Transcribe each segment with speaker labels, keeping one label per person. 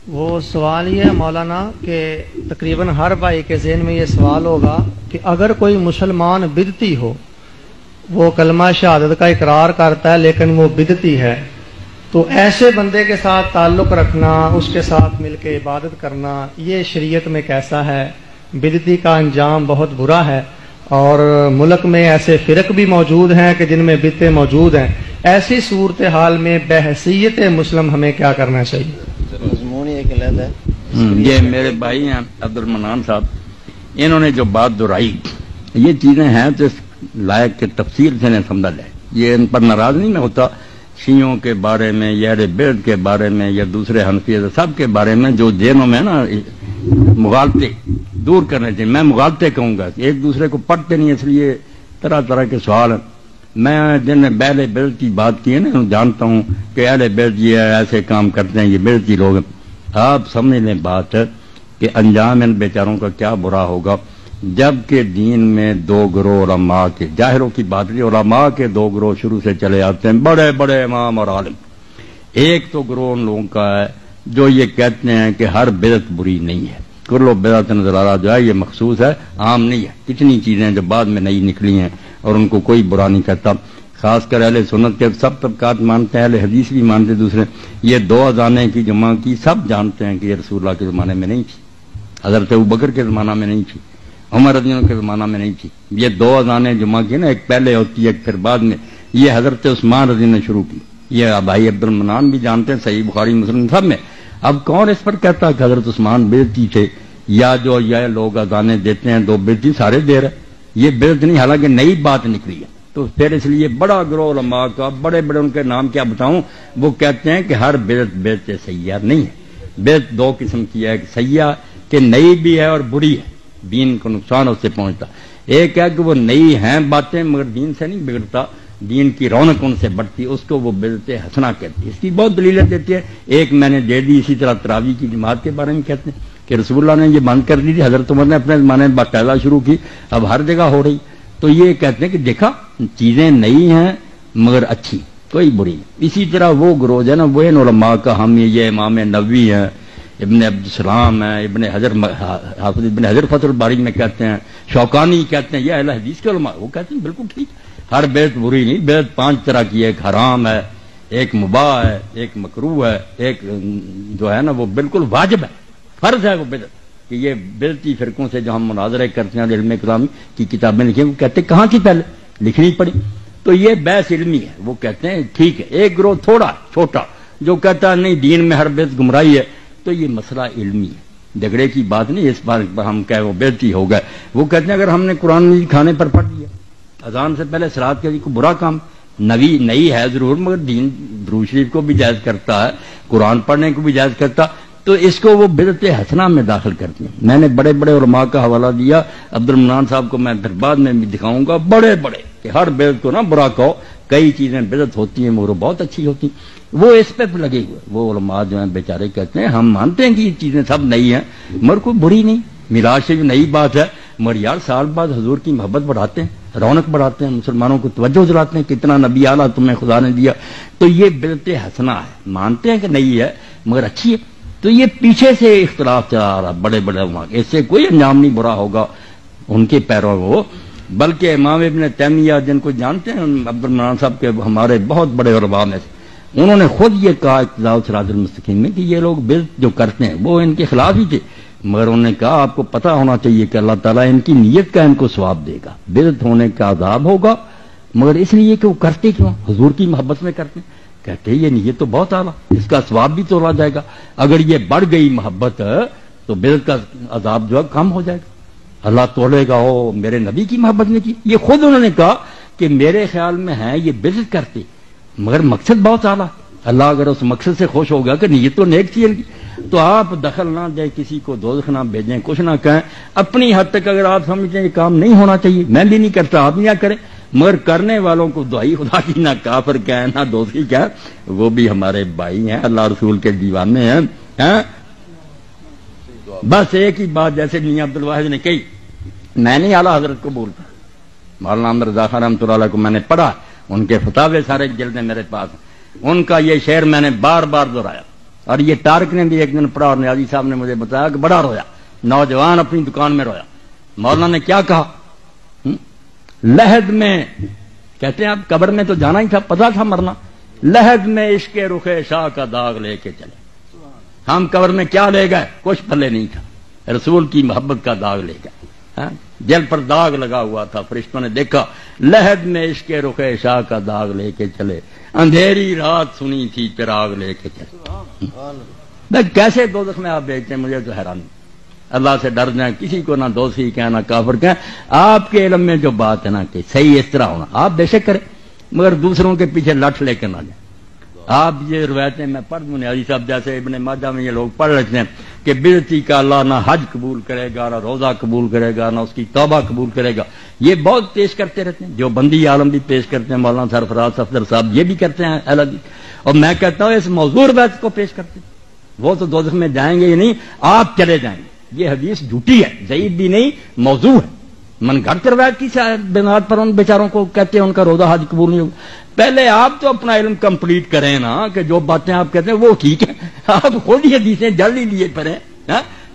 Speaker 1: وہ سوال یہ ہے مولانا کہ تقریباً ہر بھائی کے ذہن میں یہ سوال ہوگا کہ اگر کوئی مسلمان بدعتی ہو، وہ کلمہ شہادت کا اقرار کرتا ہے لیکن وہ بدعتی ہے، تو ایسے بندے کے ساتھ تعلق رکھنا، اس کے ساتھ مل کے عبادت کرنا، یہ شریعت میں کیسا ہے؟ بدعتی کا انجام بہت برا ہے، اور ملک میں ایسے فرق بھی موجود ہیں کہ جن میں بدعتیں موجود ہیں۔ ایسی صورتحال میں بحیثیت مسلم ہمیں کیا کرنا چاہیے؟
Speaker 2: مضمون ایک علیحدہ ہے۔
Speaker 3: یہ میرے بھائی ہیں عبد المنان صاحب، انہوں نے جو بات دہرائی، یہ چیزیں ہیں تو اس لائق کے تفصیل سے نہیں سمجھا جائے۔ یہ ان پر ناراض نہیں میں ہوتا، شیعوں کے بارے میں یا اہل بیت کے بارے میں یا دوسرے حنفیہ سب کے بارے میں جو ذہنوں میں نا مغالطے دور کرنے چاہیے۔ میں مغالطے کہوں گا، ایک دوسرے کو پڑھتے نہیں، اس لیے طرح طرح کے سوال ہیں۔ میں جن نے اہل بیت کی بات کی ہے نا، جانتا ہوں کہ اہل بیت یہ ایسے کام کرتے ہیں، یہ بیتی لوگ ہیں۔ آپ سمجھ لیں بات کہ انجام ان بیچاروں کا کیا برا ہوگا، جبکہ دین میں دو گروہ علماء کے، ظاہروں کی بات نہیں، علماء کے دو گروہ شروع سے چلے آتے ہیں، بڑے بڑے امام اور عالم۔ ایک تو گروہ ان لوگوں کا ہے جو یہ کہتے ہیں کہ ہر بدعت بری نہیں ہے، کلو بدعت نظرارہ جو ہے یہ مخصوص ہے، عام نہیں ہے۔ کتنی چیزیں جو بعد میں نئی نکلی ہیں اور ان کو کوئی برا نہیں کہتا، خاص کر اہل سنت کے سب طبقات مانتے ہیں، اہل حدیث بھی مانتے دوسرے۔ یہ دو اذانیں کی جمع کی سب جانتے ہیں کہ یہ رسول اللہ کے زمانے میں نہیں تھی، حضرت ابوبکر کے زمانہ میں نہیں تھی، عمر رضی اللہ کے زمانہ میں نہیں تھی۔ یہ دو اذانیں جمع کی نا، ایک پہلے ہوتی ہے ایک پھر بعد میں، یہ حضرت عثمان رضی نے شروع کی۔ یہ بھائی عبد المنان بھی جانتے ہیں، صحیح بخاری مسلم سب میں۔ اب کون اس پر کہتا ہے کہ حضرت عثمان بدعتی تھے، یا جو یہ لوگ اذانیں دیتے ہیں دو بدعتی سارے دے رہے، یہ بدعت نہیں، حالانکہ نئی بات نکلی ہے۔ تو پھر اس لیے بڑا گروہ علماء کا، بڑے بڑے ان کے نام کیا بتاؤں، وہ کہتے ہیں کہ ہر بدعت بدعت سیاح نہیں ہے۔ بدعت دو قسم کی ہے، سیاح کہ نئی بھی ہے اور بری ہے، دین کو نقصان اس سے پہنچتا۔ ایک ہے کہ وہ نئی ہیں باتیں مگر دین سے نہیں بگڑتا، دین کی رونق ان سے بڑھتی، اس کو وہ بدعت حسنہ کہتی ہے۔ اس کی بہت دلیلیں دیتی ہے، ایک میں نے دے دی۔ اسی طرح تراویح کی جماعت کے بارے میں کہتے ہیں کہ رسول اللہ نے یہ بند کر دی تھی، حضرت عمر نے اپنے زمانے میں باقاعدہ شروع کی، اب ہر جگہ ہو رہی۔ تو یہ کہتے ہیں کہ دیکھا چیزیں نئی ہیں مگر اچھی، کوئی بری نہیں۔ اسی طرح وہ گروہ ہے نا، وہ ان علماء کا حامی، یہ امام نووی ہیں، ابن عبدالسلام ہیں، ابن حجر، حافظ ابن حجر فتح الباری میں کہتے ہیں، شوکانی کہتے ہیں، یہ اہل حدیث کے علماء، وہ کہتے ہیں بالکل ٹھیک، ہر بدعت بری نہیں۔ بدعت 5 طرح کی ہے، ایک حرام ہے، ایک مباح ہے، ایک مکروہ ہے، ایک جو ہے نا وہ بالکل واجب ہے، فرض ہے وہ بدعت۔ کہ یہ بدعتی فرقوں سے جو ہم مناظرے کرتے ہیں، علم کلام کی کتابیں لکھی ہیں، وہ کہتے ہیں کہاں کی پہلے لکھنی پڑی، تو یہ بحث علمی ہے۔ وہ کہتے ہیں ٹھیک ہے۔ ایک گروہ تھوڑا چھوٹا جو کہتا ہے نہیں دین میں ہر بدعت گمراہی ہے، تو یہ مسئلہ علمی ہے، جھگڑے کی بات نہیں، اس بات پر ہم کہے وہ بدعتی ہو گئے۔ وہ کہتے ہیں اگر ہم نے قرآن مجید کھانے پر پڑھ لیا، اذان سے پہلے صلاۃ کے لیے کوئی برا کام نئی ہے ضرور، مگر دین درود شریف کو بھی جائز کرتا ہے، قرآن پڑھنے کو بھی جائز کرتا، تو اس کو وہ بدعت حسنہ میں داخل کرتے ہیں۔ میں نے بڑے بڑے علماء کا حوالہ دیا، عبد المنان صاحب کو میں پھر بعد میں بھی دکھاؤں گا، بڑے بڑے کہ ہر بدعت کو نہ برا کہو، کئی چیزیں بدعت ہوتی ہیں مگر بہت اچھی ہوتی ہیں، وہ اس پہ لگے ہوئے۔ وہ علماء جو ہیں بیچارے کہتے ہیں ہم مانتے ہیں کہ یہ چیزیں سب نئی ہیں مگر کوئی بری نہیں، میلاد سے بھی نئی بات ہے، مگر یار سال بعد حضور کی محبت بڑھاتے ہیں، رونق بڑھاتے ہیں، مسلمانوں کو توجہ دلاتے ہیں، کتنا نبی اعلیٰ تمہیں خدا نے دیا، تو یہ بدعت حسنہ ہے، مانتے ہیں کہ نئی ہے مگر اچھی ہے۔ تو یہ پیچھے سے اختلاف چلا آ رہا، بڑے بڑے علماء، اس سے کوئی انجام نہیں برا ہوگا ان کے پیروں کو، بلکہ امام ابن تیمیہ جن کو جانتے ہیں عبد المنان صاحب کے ہمارے بہت بڑے علماء میں سے، انہوں نے خود یہ کہا اقتداء الصراط المستقیم میں کہ یہ لوگ بدعت جو کرتے ہیں وہ ان کے خلاف ہی تھے، مگر انہوں نے کہا آپ کو پتہ ہونا چاہیے کہ اللہ تعالیٰ ان کی نیت کا ان کو ثواب دے گا، بدعت ہونے کا عذاب ہوگا مگر اس لیے کہ وہ کرتے کیوں، حضور کی محبت میں کرتے ہیں۔ کہتے ہیں یہ نیت تو بہت اعلیٰ، اس کا ثواب بھی تولا جائے گا، اگر یہ بڑھ گئی محبت تو بدعت کا عذاب جو ہے کم ہو جائے گا، اللہ تولے گا او میرے نبی کی محبت نے کی۔ یہ خود انہوں نے کہا کہ میرے خیال میں ہے یہ بدعت کرتے مگر مقصد بہت اعلیٰ، اللہ اگر اس مقصد سے خوش ہو گیا کہ نیت تو نیک تھی ان کی، تو آپ دخل نہ دیں، کسی کو دوزخ نہ بھیجیں، کچھ نہ کہیں، اپنی حد تک اگر آپ سمجھتے ہیں یہ کام نہیں ہونا چاہیے، میں بھی نہیں کرتا آپ نہ کریں، مگر کرنے والوں کو دعائی خدا کی نہ کافر کہیں نہ دوستی کہیں، وہ بھی ہمارے بھائی ہیں، اللہ رسول کے دیوانے ہیں۔ بس ایک ہی بات جیسے میاں عبد الواحد نے کہی، میں نہیں اعلیٰ حضرت کو بولتا، مولانا احمد رضا خان رحمۃ اللہ علیہ کو میں نے پڑھا، ان کے فتاوے سارے جلدیں میرے پاس ہیں، ان کا یہ شعر میں نے بار بار دہرایا، اور یہ طارق نے بھی ایک دن پڑھا اور نیازی صاحب نے مجھے بتایا کہ بڑا رویا، نوجوان اپنی دکان میں رویا۔ مولانا نے کیا کہا؟ لحد میں، کہتے ہیں اب قبر میں تو جانا ہی تھا، پتا تھا مرنا، لحد میں عشق رخ شاہ کا داغ لے کے چلے۔ ہم قبر میں کیا لے گئے؟ کچھ پلے نہیں تھا، رسول کی محبت کا داغ لے گئے۔ دل پر داغ لگا ہوا تھا، فرشتوں نے دیکھا، لحد میں عشق رخ شاہ کا داغ لے کے چلے، اندھیری رات سنی تھی چراغ لے کے چلے۔ کیسے دوزخ میں آپ بیچتے ہیں؟ مجھے تو حیران۔ اللہ سے ڈر جائیں، کسی کو نہ دوষی کہیں نہ کافر کہیں۔ آپ کے علم میں جو بات ہے نا کہ صحیح اس طرح ہونا، آپ بے شک کریں، مگر دوسروں کے پیچھے لٹ لے کے نہ جائیں۔ آپ یہ روایتیں میں پڑھ دوں، نیازی صاحب جیسے ابن ماجہ میں یہ لوگ پڑھ لیتے ہیں کہ بدعتی کا اللہ نہ حج قبول کرے گا، نہ روزہ قبول کرے گا، نہ اس کی توبہ قبول کرے گا۔ یہ بہت پیش کرتے رہتے ہیں، جو بندی عالم بھی پیش کرتے ہیں، مولانا سرفراز صفدر صاحب یہ بھی کرتے ہیں اہل حدیث، اور میں کہتا ہوں اس موضوع روایت کو پیش کرتے ہیں۔ وہ تو دوزخ میں جائیں گے ہی نہیں، آپ چلے جائیں گے۔ یہ حدیث جھوٹی ہے، ضعیف بھی نہیں، موضوع ہے۔ من گھڑت روایت کی بنیاد پر ان بیچاروں کو کہتے ہیں ان کا روزہ حج قبول نہیں ہوگا۔ پہلے آپ تو اپنا علم کمپلیٹ کریں نا، کہ جو باتیں آپ کہتے ہیں وہ ٹھیک ہے، آپ خود ہی حدیثیں جل ہی لیے پڑے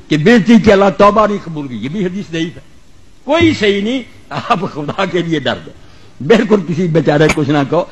Speaker 3: کہ بےزتی کی اللہ توبہ نہیں قبول کی، یہ بھی حدیث ضعیف ہے، کوئی صحیح نہیں۔ آپ خدا کے لیے ڈر دیں، بالکل کسی بیچارے کچھ نہ کہو۔